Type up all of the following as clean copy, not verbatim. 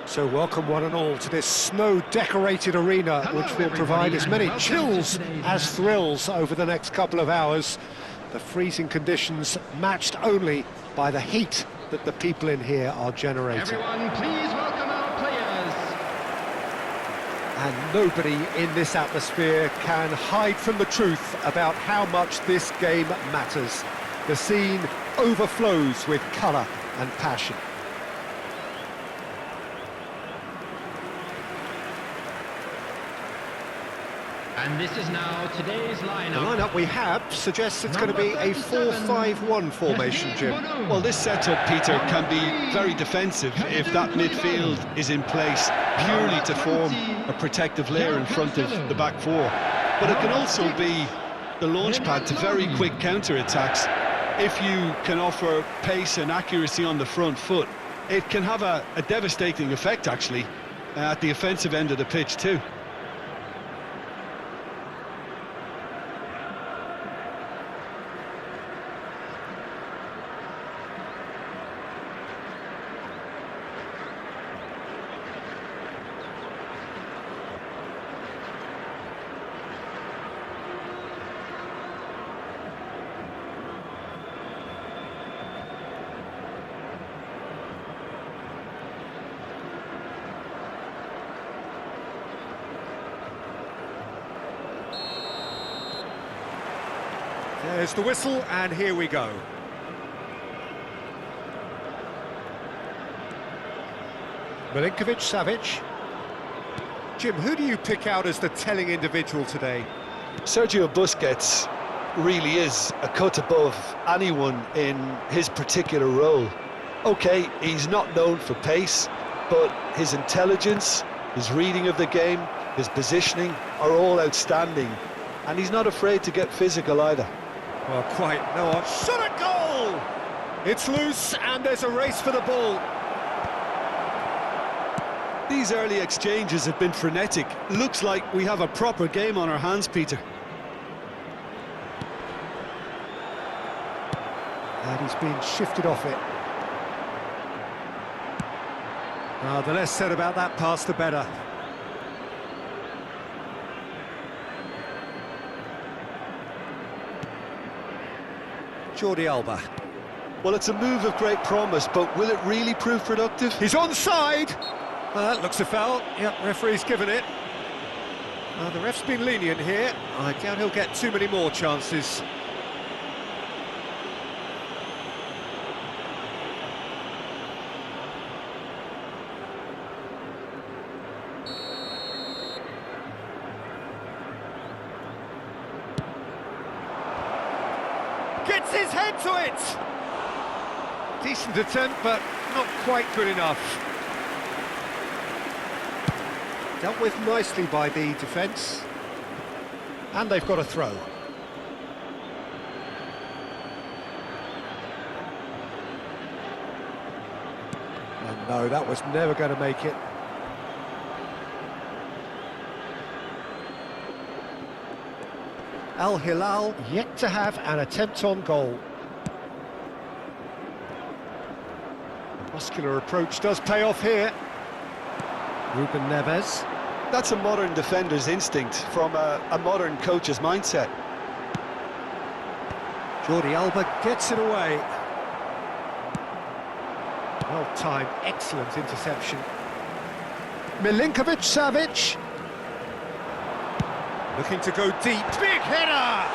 So welcome one and all to this snow-decorated arena, which will provide as many chills as thrills over the next couple of hours. The freezing conditions matched only by the heat that the people in here are generating. Everyone, please welcome our players. And nobody in this atmosphere can hide from the truth about how much this game matters. The scene overflows with colour and passion. And this is now today's lineup. The lineup we have suggests it's going to be a 4-5-1 formation, Jim. Well, this setup, Peter, can be very defensive if that midfield is in place purely to form a protective layer in front of the back four. But it can also be the launch pad to very quick counter-attacks. If you can offer pace and accuracy on the front foot, it can have a devastating effect, actually, at the offensive end of the pitch too. There's the whistle, and here we go. Milinkovic-Savic. Jim, who do you pick out as the telling individual today? Sergio Busquets really is a cut above anyone in his particular role. Okay, he's not known for pace, but his intelligence, his reading of the game, his positioning are all outstanding, and he's not afraid to get physical either. Well, quite. No, shot at goal! It's loose, and there's a race for the ball. These early exchanges have been frenetic. Looks like we have a proper game on our hands, Peter. And he's been shifted off it. The less said about that pass, the better. Jordi Alba. Well, it's a move of great promise, but will it really prove productive? He's onside! That looks a foul. Yep, referee's given it. The ref's been lenient here. I doubt he'll get too many more chances. Gets his head to it! Decent attempt, but not quite good enough. Dealt with nicely by the defence. And they've got a throw. And no, that was never going to make it. Al Hilal yet to have an attempt on goal. Muscular approach does pay off here. Ruben Neves. That's a modern defender's instinct from a modern coach's mindset. Jordi Alba gets it away. Well-timed, excellent interception. Milinkovic-Savic. Looking to go deep. Big header!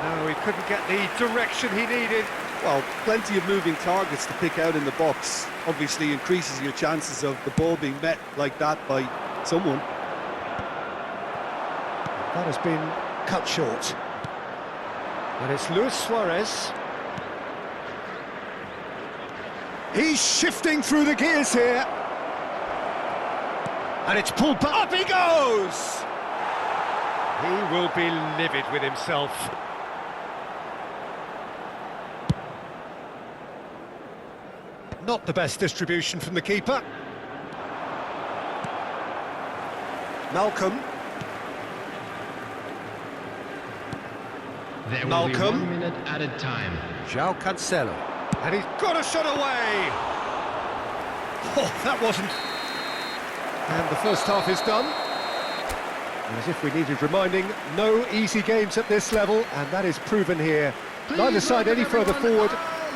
No, he couldn't get the direction he needed. Well, plenty of moving targets to pick out in the box. Obviously increases your chances of the ball being met like that by someone. That has been cut short. And it's Luis Suarez. He's shifting through the gears here. And it's pulled back. Up he goes! He will be livid with himself. Not the best distribution from the keeper. Malcolm. There will Malcolm. be 1 minute added time. João Cancelo. And he's got a shot away! Oh, that wasn't... And the first half is done. And as if we needed reminding, no easy games at this level, and that is proven here. Neither side any further forward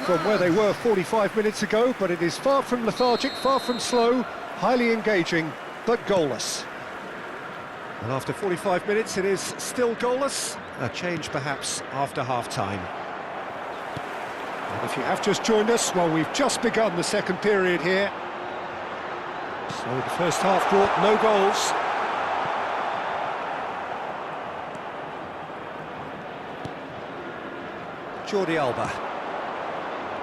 from where they were 45 minutes ago, but it is far from lethargic, far from slow, highly engaging, but goalless. And after 45 minutes, it is still goalless. A change perhaps after half-time. And if you have just joined us, well, we've just begun the second period here. So the first half brought no goals. Jordi Alba.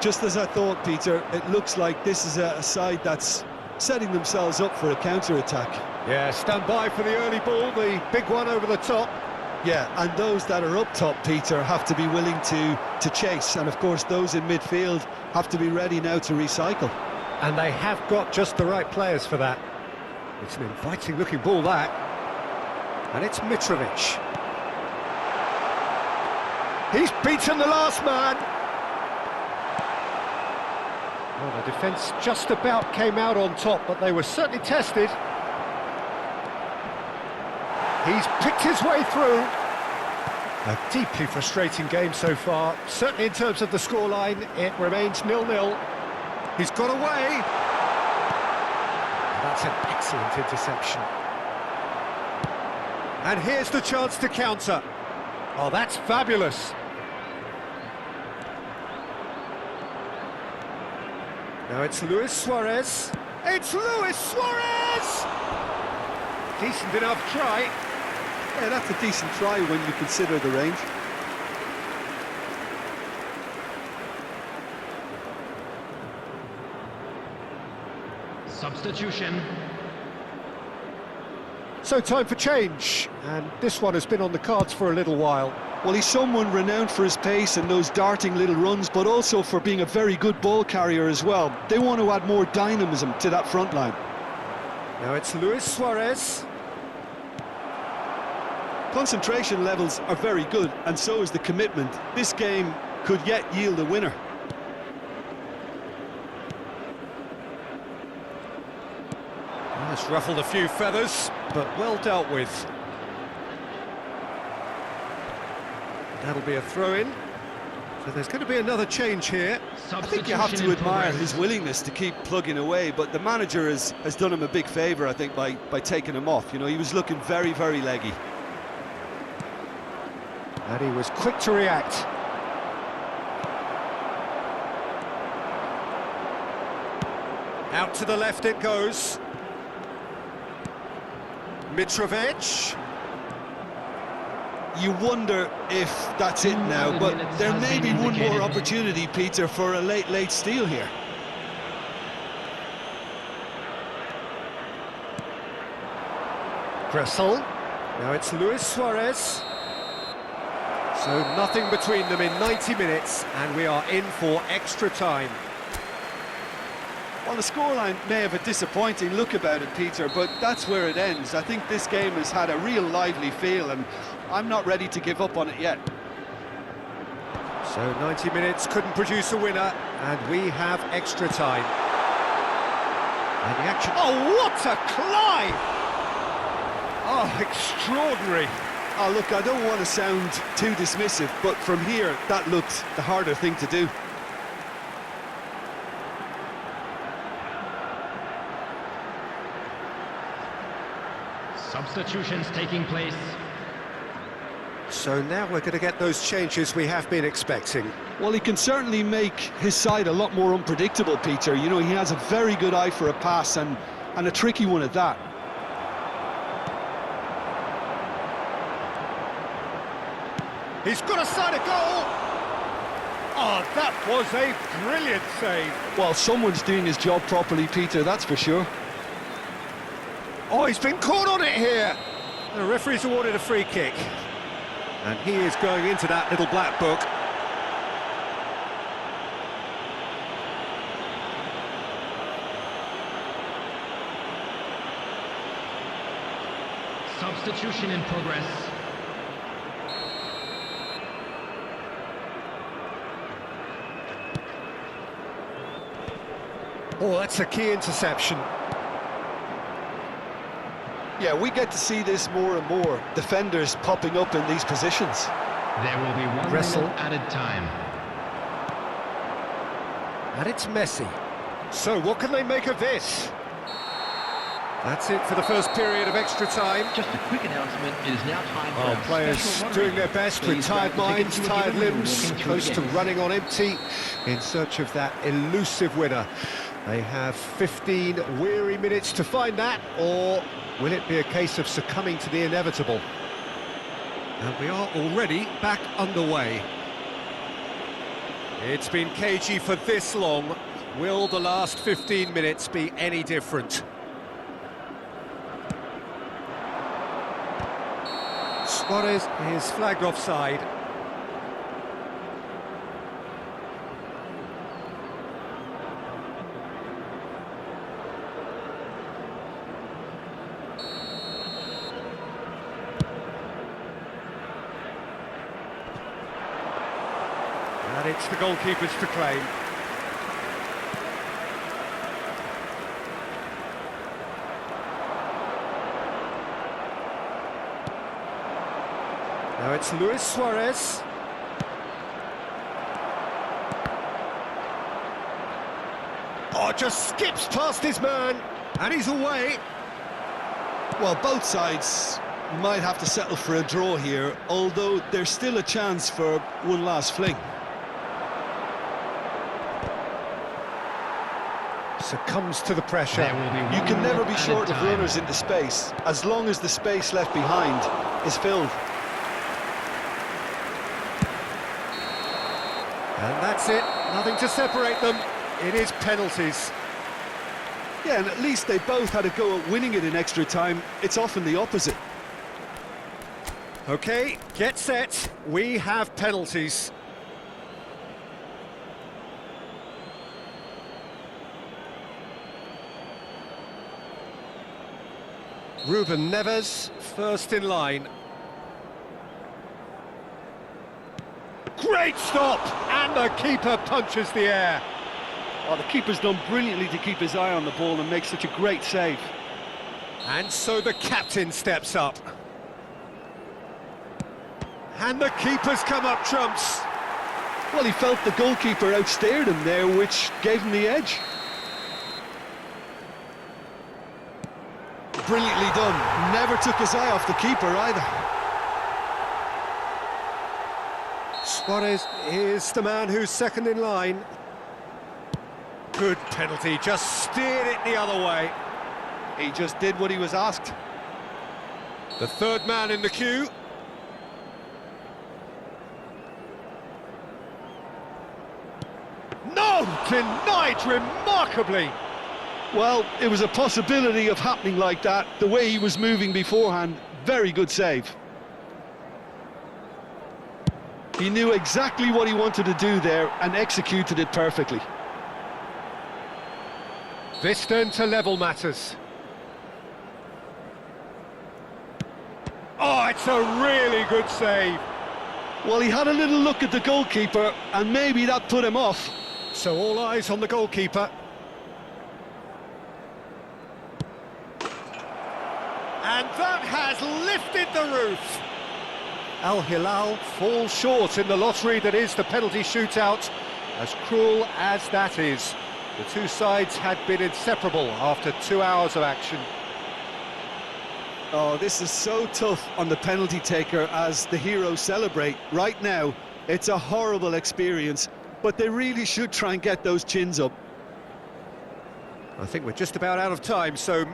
Just as I thought, Peter, it looks like this is a side that's setting themselves up for a counter-attack. Yeah, stand by for the early ball, the big one over the top. Yeah, and those that are up top, Peter, have to be willing to chase, and of course those in midfield have to be ready now to recycle. And they have got just the right players for that. It's an inviting-looking ball, that. And it's Mitrovic. He's beaten the last man. Well, the defence just about came out on top, but they were certainly tested. He's picked his way through. A deeply frustrating game so far. Certainly in terms of the scoreline, it remains 0-0. He's got away. That's an excellent interception. And here's the chance to counter. Oh, that's fabulous. Now it's Luis Suarez. It's Luis Suarez! Decent enough try. Yeah, that's a decent try when you consider the range. Substitution. So time for change, and this one has been on the cards for a little while. Well, he's someone renowned for his pace and those darting little runs, but also for being a very good ball carrier as well. They want to add more dynamism to that front line. Now it's Luis Suarez. Concentration levels are very good, and so is the commitment. This game could yet yield a winner. Well, it's ruffled a few feathers, but well dealt with. That'll be a throw-in. So there's going to be another change here. I think you have to admire his willingness to keep plugging away, but the manager has done him a big favour, I think, by taking him off. You know, he was looking very, very leggy. And he was quick to react. Out to the left it goes. Mitrovic. You wonder if that's it now, but there may be one more opportunity, Peter, for a late steal here. Gressel. Now it's Luis Suarez. So nothing between them in 90 minutes, and we are in for extra time. Well, the scoreline may have a disappointing look about it, Peter, but that's where it ends. I think this game has had a real lively feel, and I'm not ready to give up on it yet. So 90 minutes couldn't produce a winner, and we have extra time. And the action... Oh, what a climb! Oh, extraordinary. Oh, look, I don't want to sound too dismissive, but from here, that looked the harder thing to do. Substitutions taking place. So now we're going to get those changes we have been expecting. Well, he can certainly make his side a lot more unpredictable, Peter. You know, he has a very good eye for a pass, and a tricky one at that. He's got a side of goal! Oh, that was a brilliant save. Well, someone's doing his job properly, Peter, that's for sure. Oh, he's been caught on it here. The referee's awarded a free kick. And he is going into that little black book. Substitution in progress. Oh, that's a key interception. Yeah, we get to see this more and more. Defenders popping up in these positions. There will be 1 Wrestle. minute added time. And it's Messi. So what can they make of this? That's it for the first period of extra time. Just a quick announcement, it is now time for Well, our players special doing lottery. their best with Please tired grab the minds, tickets you were tired given and limbs, walk into close the to game. running on empty in search of that elusive winner. They have 15 weary minutes to find that, or will it be a case of succumbing to the inevitable? And we are already back underway. It's been cagey for this long. Will the last 15 minutes be any different? Suarez is flagged offside. And it's the goalkeepers to claim. Now it's Luis Suarez. Oh, just skips past his man, and he's away. Well, both sides might have to settle for a draw here, although there's still a chance for one last fling. Succumbs to the pressure. There will be 1 You can never minute be added short of time. runners into space, as long as the space left behind is filled. And that's it, nothing to separate them. It is penalties. Yeah, and at least they both had a go at winning it in extra time. It's often the opposite. Okay, get set. We have penalties. Ruben Neves, first in line. Great stop! And the keeper punches the air. Oh, the keeper's done brilliantly to keep his eye on the ball and make such a great save. And so the captain steps up. And the keeper's come up trumps. Well, he felt the goalkeeper outstared him there, which gave him the edge. Brilliantly done. Never took his eye off the keeper either. Suarez is the man who's second in line. Good penalty, just steered it the other way. He just did what he was asked. The third man in the queue. No! Denied remarkably! Well, it was a possibility of happening like that. The way he was moving beforehand, very good save. He knew exactly what he wanted to do there and executed it perfectly. This then to level matters. Oh, it's a really good save. Well, he had a little look at the goalkeeper and maybe that put him off. So all eyes on the goalkeeper. And that has lifted the roof. Al Hilal falls short in the lottery that is the penalty shootout. As cruel as that is, the two sides had been inseparable after 2 hours of action. Oh, this is so tough on the penalty taker as the heroes celebrate. Right now, it's a horrible experience, but they really should try and get those chins up. I think we're just about out of time, so